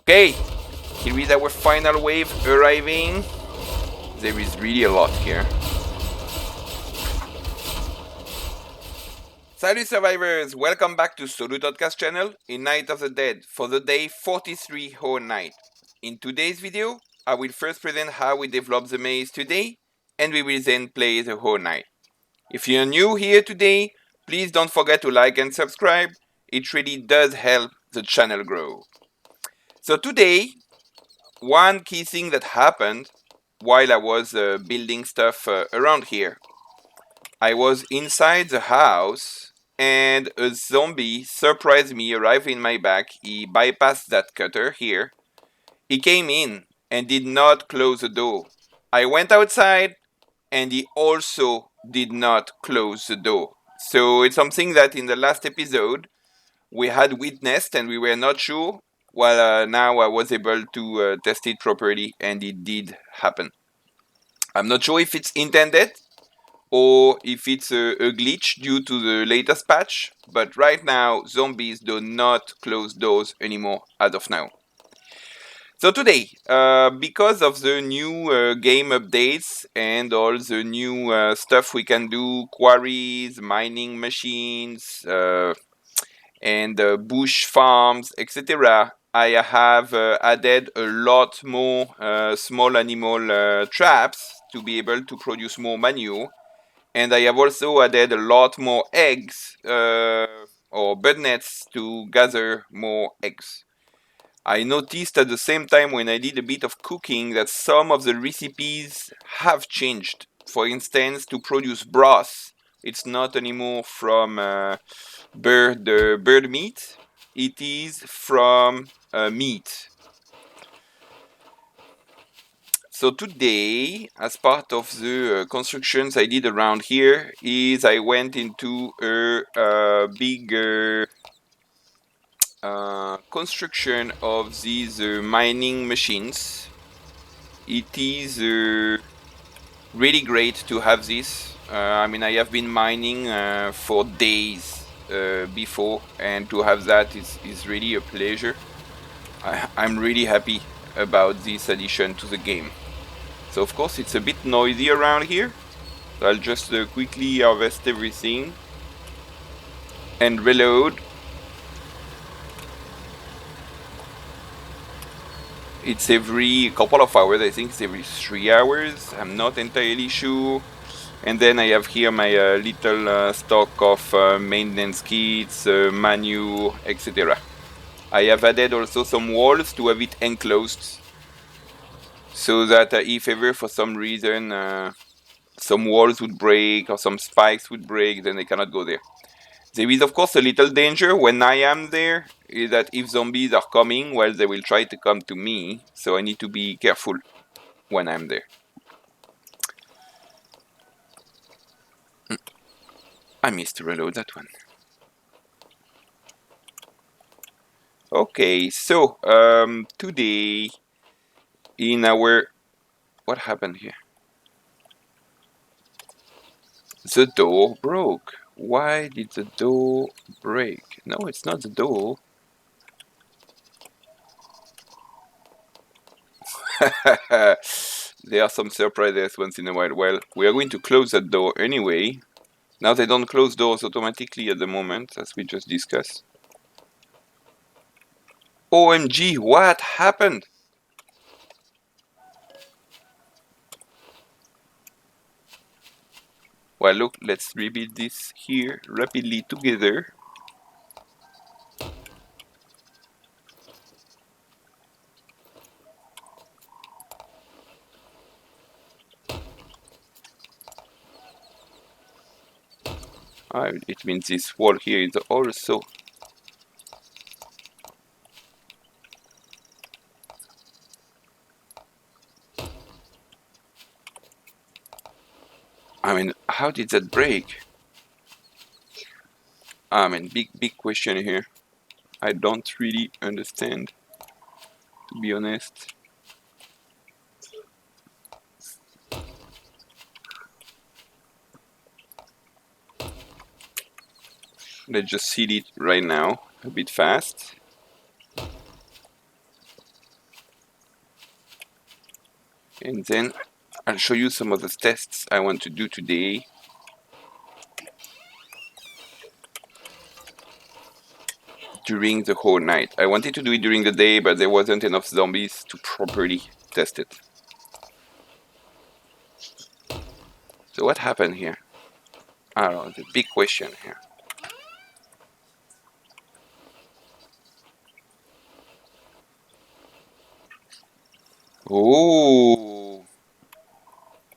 Okay, here is our final wave arriving. There is really a lot here. Salut survivors! Welcome back to SolutOdka's channel in Night of the Dead for the day 43 Horde night. In today's video, I will first present how we develop the maze today, and we will then play the Horde night. If you're new here today, please don't forget to like and subscribe. It really does help the channel grow. So today, one key thing that happened while I was building stuff around here. I was inside the house and a zombie surprised me, arrived in my back. He bypassed that cutter here. He came in and did not close the door. I went outside and he also did not close the door. So it's something that in the last episode we had witnessed and we were not sure. Well, now I was able to test it properly and it did happen. I'm not sure if it's intended or if it's a glitch due to the latest patch, but right now zombies do not close doors anymore as of now. So today, because of the new game updates and all the new stuff we can do, quarries, mining machines, and bush farms, etc., I have added a lot more small animal traps to be able to produce more manure. And I have also added a lot more eggs or bed nets to gather more eggs. I noticed at the same time when I did a bit of cooking that some of the recipes have changed. For instance, to produce broth, it's not anymore from bird meat, it is from meat. So today, as part of the constructions I did around here, is I went into a bigger construction of these mining machines. It is really great to have this. I mean, I have been mining for days before, and to have that is really a pleasure. I'm really happy about this addition to the game. So of course it's a bit noisy around here. So I'll just quickly harvest everything and reload. It's every couple of hours, I think it's every 3 hours, I'm not entirely sure. And then I have here my little stock of maintenance kits, manure, etc. I have added also some walls to have it enclosed, so that if ever for some reason some walls would break or some spikes would break, then they cannot go there. There is of course a little danger when I am there, is that if zombies are coming, well, they will try to come to me, so I need to be careful when I'm there. I missed to reload that one. Okay, so today in our... what happened here? The door broke. Why did the door break? No, it's not the door. There are some surprises once in a while. Well, we are going to close that door anyway. Now they don't close doors automatically at the moment, as we just discussed. OMG, what happened? Well, look, let's rebuild this here rapidly together. It means this wall here is also... I mean, how did that break? I mean, big question here. I don't really understand, to be honest. Let's just seal it right now, a bit fast. And then I'll show you some of the tests I want to do today. During the whole night. I wanted to do it during the day, but there wasn't enough zombies to properly test it. So what happened here? I don't know, the big question here. Oh,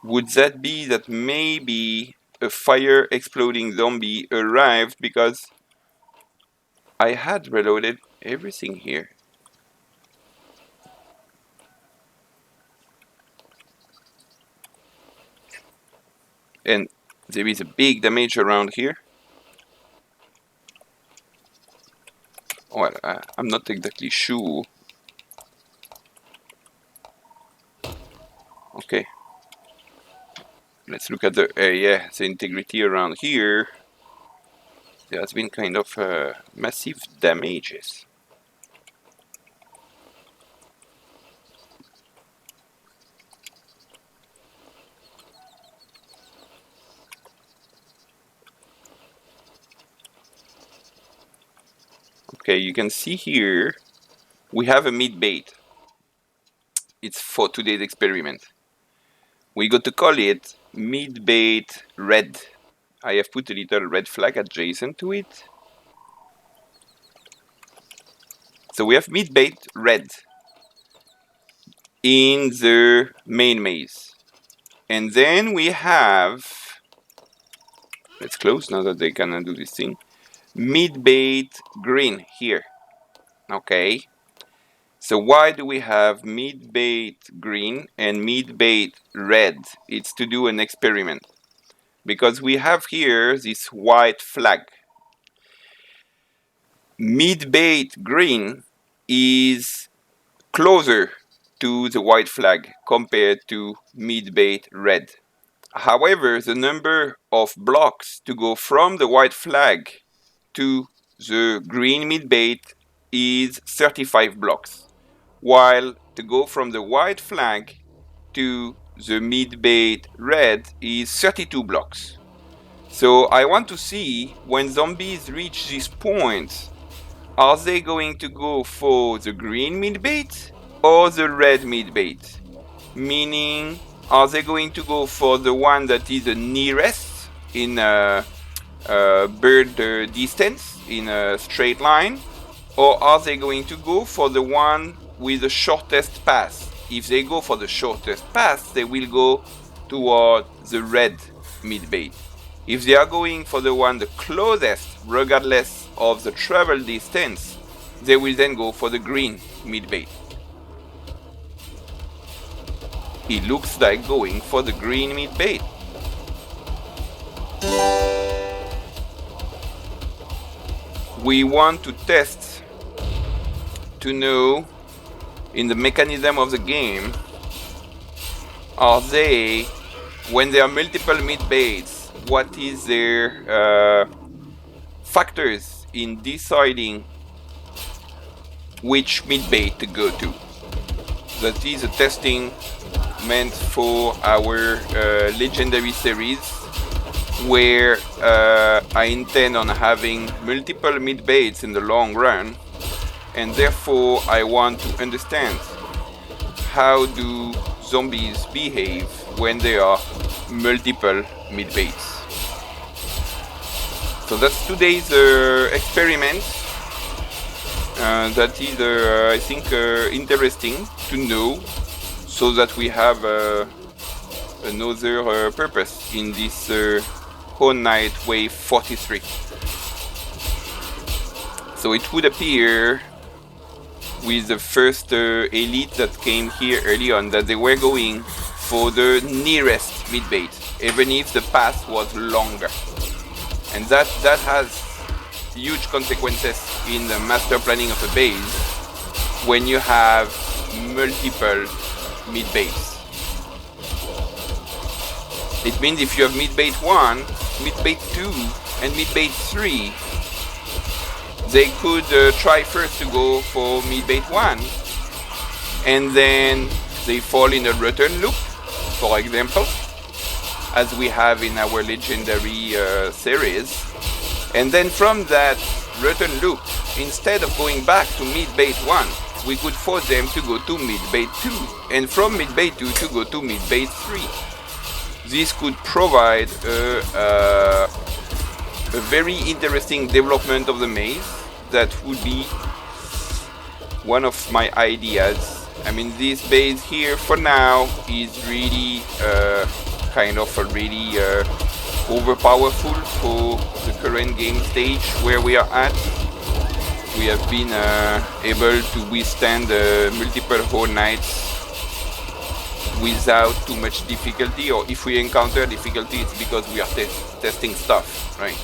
would that be that maybe a fire exploding zombie arrived because I had reloaded everything here? And there is a big damage around here. Well, I'm not exactly sure. Okay. Let's look at the area, the integrity around here. There has been kind of massive damages. Okay, you can see here we have a meat bait. It's for today's experiment. We got to call it meat bait red. I have put a little red flag adjacent to it. So we have meat bait red in the main maze. And then we have, let's close now that they can do this thing, meat bait green here. Okay. So why do we have meat bait green and meat bait red? It's to do an experiment. Because we have here this white flag. Meat bait green is closer to the white flag compared to meat bait red. However, the number of blocks to go from the white flag to the green meat bait is 35 blocks, while to go from the white flag to the meat bait red is 32 blocks. So I want to see when zombies reach this point, are they going to go for the green meat bait or the red meat bait? Meaning, are they going to go for the one that is the nearest in bird distance in a straight line, or are they going to go for the one with the shortest path? If they go for the shortest path, they will go toward the red meat bait. If they are going for the one the closest, regardless of the travel distance, they will then go for the green meat bait. It looks like going for the green meat bait. We want to test to know in the mechanism of the game, are they, when there are multiple meat baits, what is their factors in deciding which meat bait to go to? That is a testing meant for our legendary series, where I intend on having multiple meat baits in the long run, and therefore I want to understand how do zombies behave when there are multiple meat baits. So that's today's experiment. That is, I think, interesting to know, so that we have another purpose in this Horde Night Wave 43. So it would appear with the first elite that came here early on that they were going for the nearest meat bait, even if the path was longer. And that has huge consequences in the master planning of a base when you have multiple meat baits. It means if you have meat bait 1, meat bait 2, and meat bait 3, they could try first to go for meat bait 1, and then they fall in a return loop, for example, as we have in our legendary series. And then from that return loop, instead of going back to mid-bait 1, we could force them to go to mid-bait 2, and from mid-bait 2 to go to mid-bait 3. This could provide a very interesting development of the maze. That would be one of my ideas. I mean, this base here for now is really kind of already overpowerful for the current game stage where we are at. We have been able to withstand multiple Horde Nights without too much difficulty, or if we encounter difficulty, it's because we are testing stuff, right?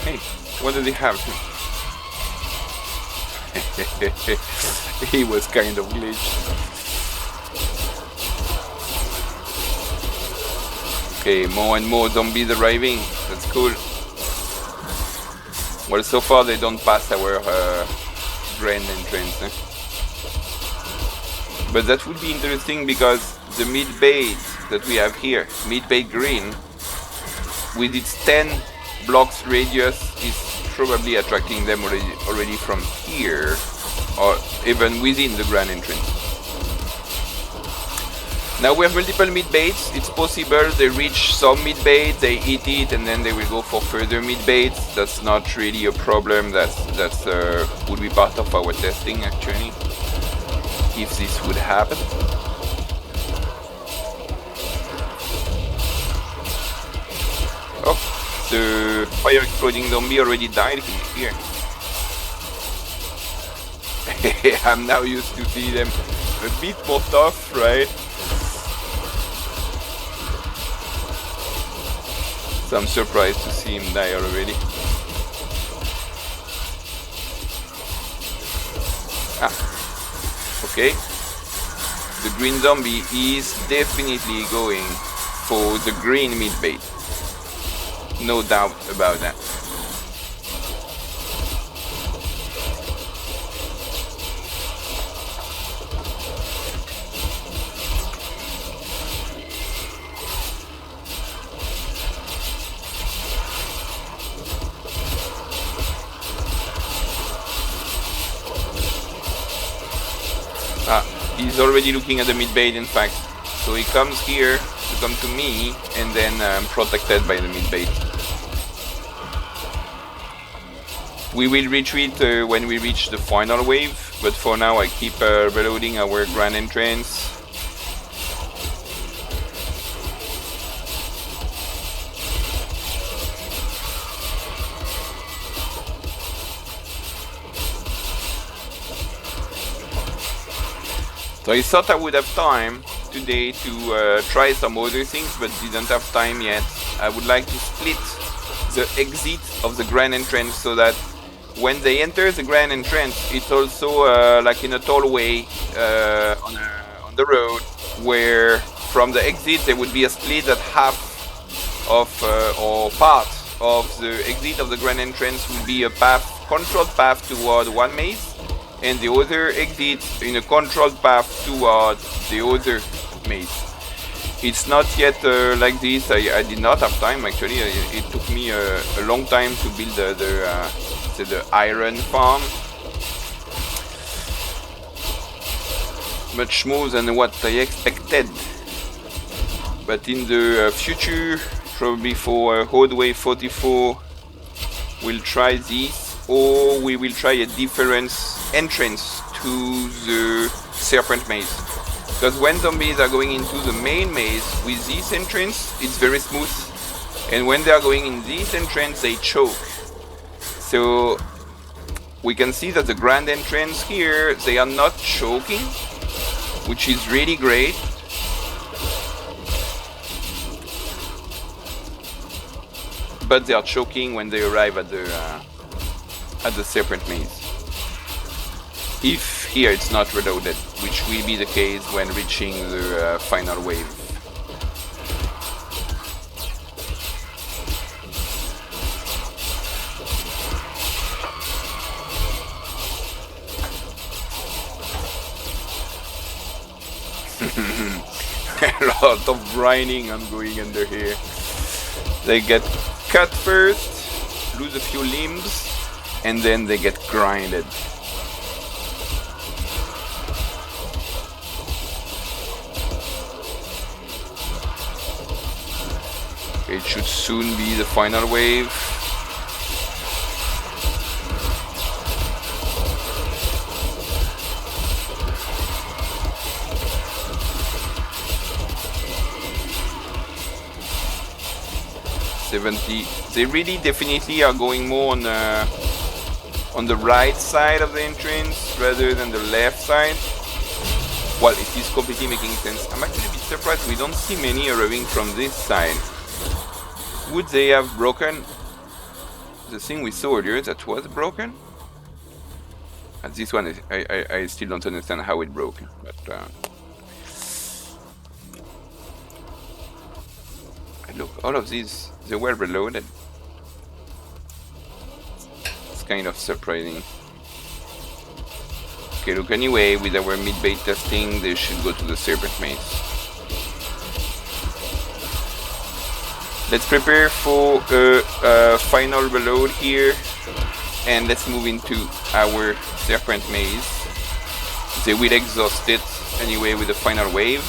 Hey, what do they have? He was kind of glitched. Okay, more and more zombies arriving. That's cool. Well, so far they don't pass our grand entrance. But that would be interesting because the mid-bait that we have here, mid-bait green, with its 10 blocks radius, is probably attracting them already from here, or even within the grand entrance. Now we have multiple mid-baits. It's possible they reach some mid-bait, they eat it, and then they will go for further mid-baits. That's not really a problem. That's would be part of our testing actually, if this would happen. Oh, the fire exploding zombie already died here. I'm now used to see them a bit more tough, right? So I'm surprised to see him die already. Ah, okay. The green zombie is definitely going for the green mid-bait. No doubt about that. He's already looking at the mid-bait, in fact. So he comes here to come to me, and then I'm protected by the mid-bait. We will retreat when we reach the final wave, but for now I keep reloading our grand entrance. So I thought I would have time today to try some other things, but didn't have time yet. I would like to split the exit of the grand entrance so that when they enter the grand entrance, it's also like in a tollway on the road, where from the exit there would be a split that half of or part of the exit of the grand entrance would be a path, controlled path toward one maze, and the other exit in a controlled path toward the other maze. It's not yet like this. I did not have time actually. It took me a long time to build the iron farm. Much more than what I expected. But in the future, probably for Horde Wave 44, we'll try this, or we will try a different entrance to the serpent maze. Because when zombies are going into the main maze with this entrance, it's very smooth, and when they are going in this entrance, they choke. So we can see that the grand entrance here, they are not choking, which is really great. But they are choking when they arrive at the serpent maze. If here it's not reloaded, which will be the case when reaching the final wave. A lot of grinding I'm going under here. They get cut first, lose a few limbs, and then they get grinded. It should soon be the final wave. They really definitely are going more on the right side of the entrance rather than the left side. Well, it is completely making sense. I'm actually a bit surprised we don't see many arriving from this side. Would they have broken the thing we saw earlier that was broken? And this one, I still don't understand how it broke. But look, all of these, they were reloaded. It's kind of surprising. Okay, look, anyway, with our mid-bait testing, they should go to the Serpent Maze. Let's prepare for a final reload here, and let's move into our Serpent Maze. They will exhaust it anyway with the final wave.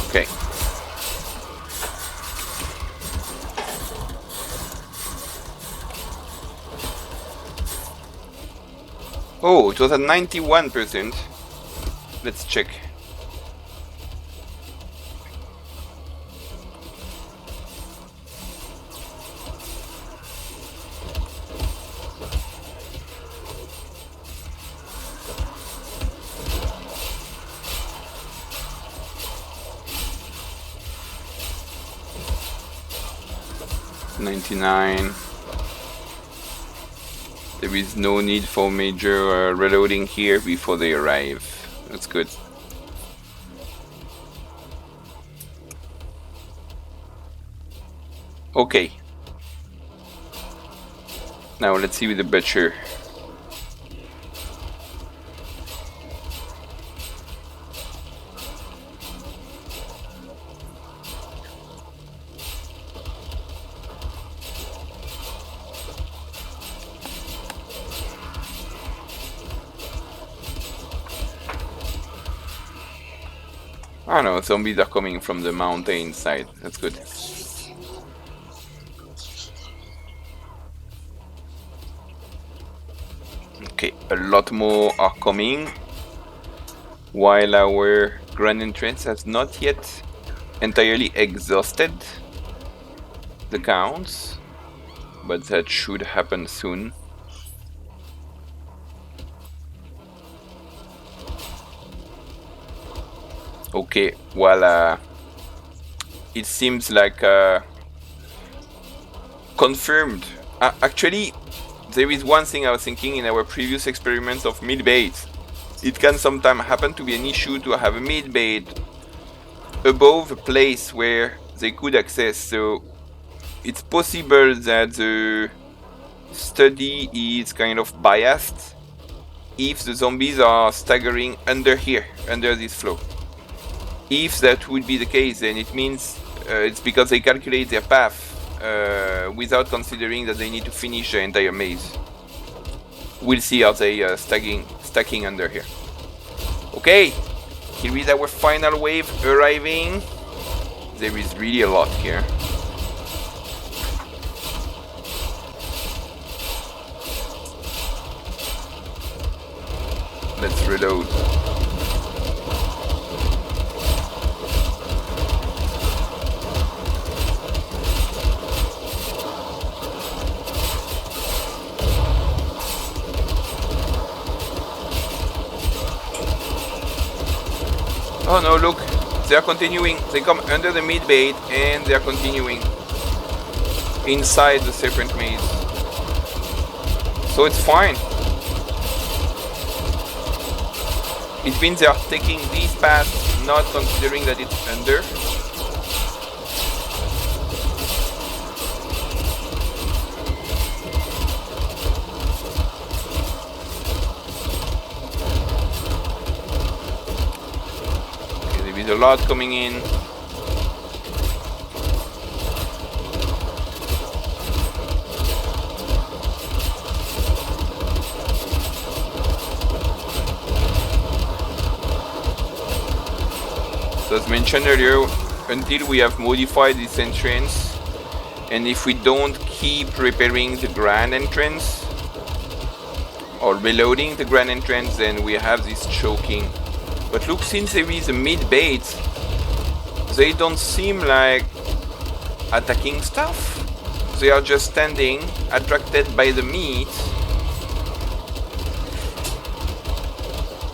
Okay. Oh, it was at 91%. Let's check. $99. There is no need for major reloading here before they arrive. That's good. Okay. Now let's see with the butcher. Oh no, zombies are coming from the mountain side. That's good. Okay, a lot more are coming. While our grand entrance has not yet entirely exhausted the counts, but that should happen soon. Okay, well, it seems like confirmed. Actually, there is one thing I was thinking in our previous experiments of mid-bait. It can sometimes happen to be an issue to have a mid-bait above a place where they could access. So it's possible that the study is kind of biased if the zombies are staggering under here, under this flow. If that would be the case, then it means it's because they calculate their path without considering that they need to finish the entire maze. We'll see how they stacking under here. Okay, here is our final wave arriving. There is really a lot here. Let's reload. Oh no, look, they are continuing. They come under the mid bait and they are continuing inside the serpent maze. So it's fine. It means they are taking this path, not considering that it's under. There's a lot coming in. So as mentioned earlier, until we have modified this entrance, and if we don't keep repairing the grand entrance or reloading the grand entrance, then we have this choking. But look, since there is a mid bait, they don't seem like attacking stuff. They are just standing, attracted by the meat.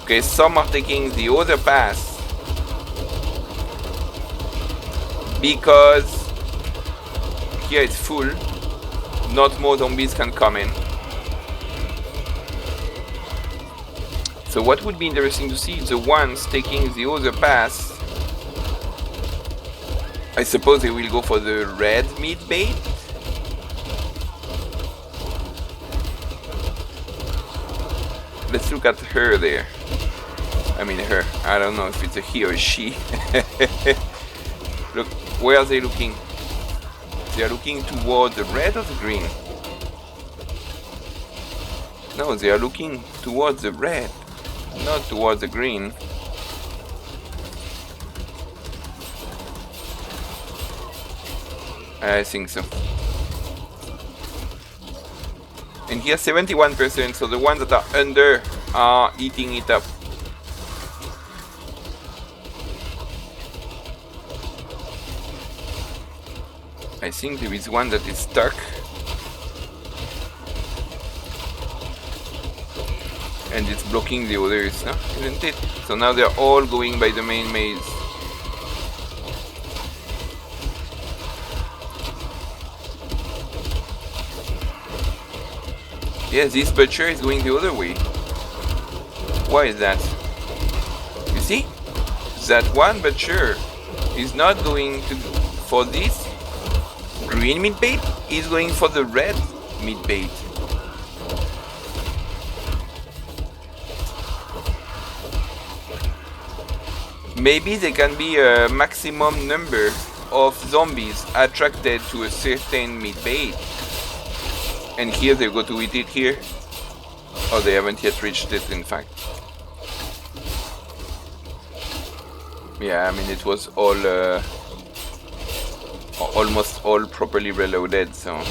Okay, some are taking the other path because here it's full, not more zombies can come in. So what would be interesting to see is the ones taking the other path. I suppose they will go for the red meat bait. Let's look at her there. I mean her, I don't know if it's a he or a she. Look, where are they looking? They are looking toward the red or the green? No, they are looking towards the red, not towards the green. I think so. And here 71%, so the ones that are under are eating it up. I think there is one that is stuck. And it's blocking the others, no? Isn't it? So now they're all going by the main maze. Yeah, this butcher is going the other way. Why is that? You see? That one butcher is not going for this green meat bait, he's going for the red meat bait. Maybe there can be a maximum number of zombies attracted to a certain meat bait. And here they go to eat it here. Oh, they haven't yet reached it, in fact. Yeah, I mean, it was all almost all properly reloaded, so.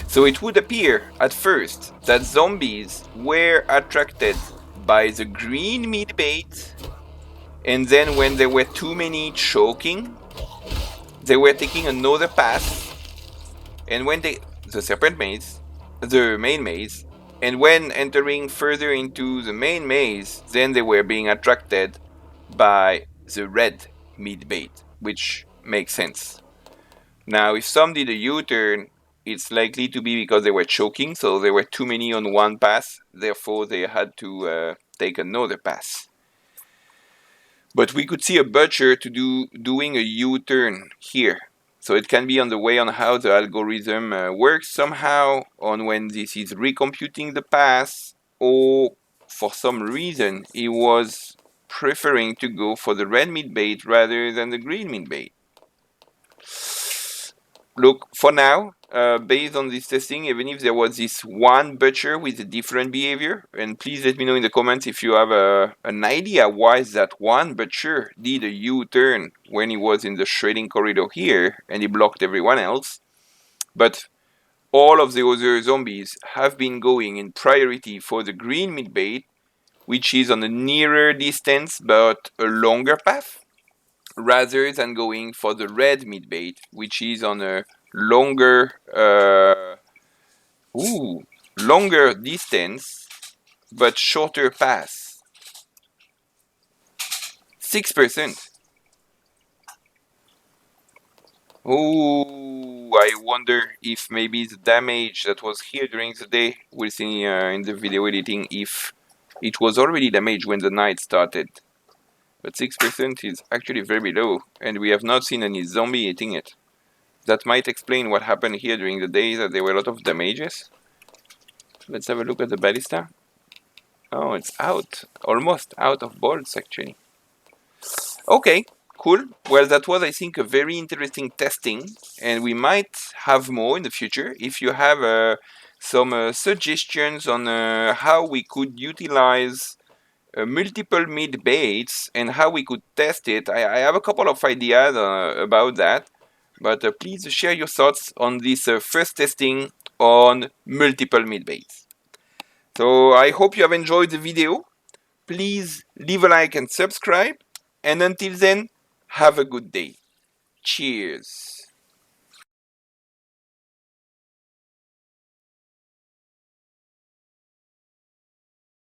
So it would appear at first that zombies were attracted by the green meat bait, and then when there were too many choking, they were taking another path, and when the serpent maze, the main maze, and when entering further into the main maze, then they were being attracted by the red meat bait, which makes sense. Now, if some did a U-turn, it's likely to be because they were choking, so there were too many on one path, therefore they had to take another path. But we could see a butcher doing a U-turn here. So it can be on the way on how the algorithm works somehow, on when this is recomputing the path, or for some reason he was preferring to go for the red meat bait rather than the green meat bait. Look, for now, based on this testing, even if there was this one butcher with a different behavior, and please let me know in the comments if you have an idea why that one butcher did a U-turn when he was in the shredding corridor here, and he blocked everyone else. But all of the other zombies have been going in priority for the green meat bait, which is on a nearer distance but a longer path, rather than going for the red meat bait, which is on a longer longer distance but shorter path. 6%. Oh, I wonder if maybe the damage that was here during the day, we'll see in the video editing if it was already damaged when the night started. But 6% is actually very low, and we have not seen any zombie eating it. that might explain what happened here during the day, that there were a lot of damages. Let's have a look at the ballista. Oh, it's out. Almost out of bolts, actually. Okay, cool. Well, that was, I think, a very interesting testing, and we might have more in the future. If you have some suggestions on how we could utilize multiple meat baits and how we could test it, I have a couple of ideas about that. But please share your thoughts on this first testing on multiple meat baits. So I hope you have enjoyed the video. Please leave a like and subscribe. And until then, have a good day. Cheers.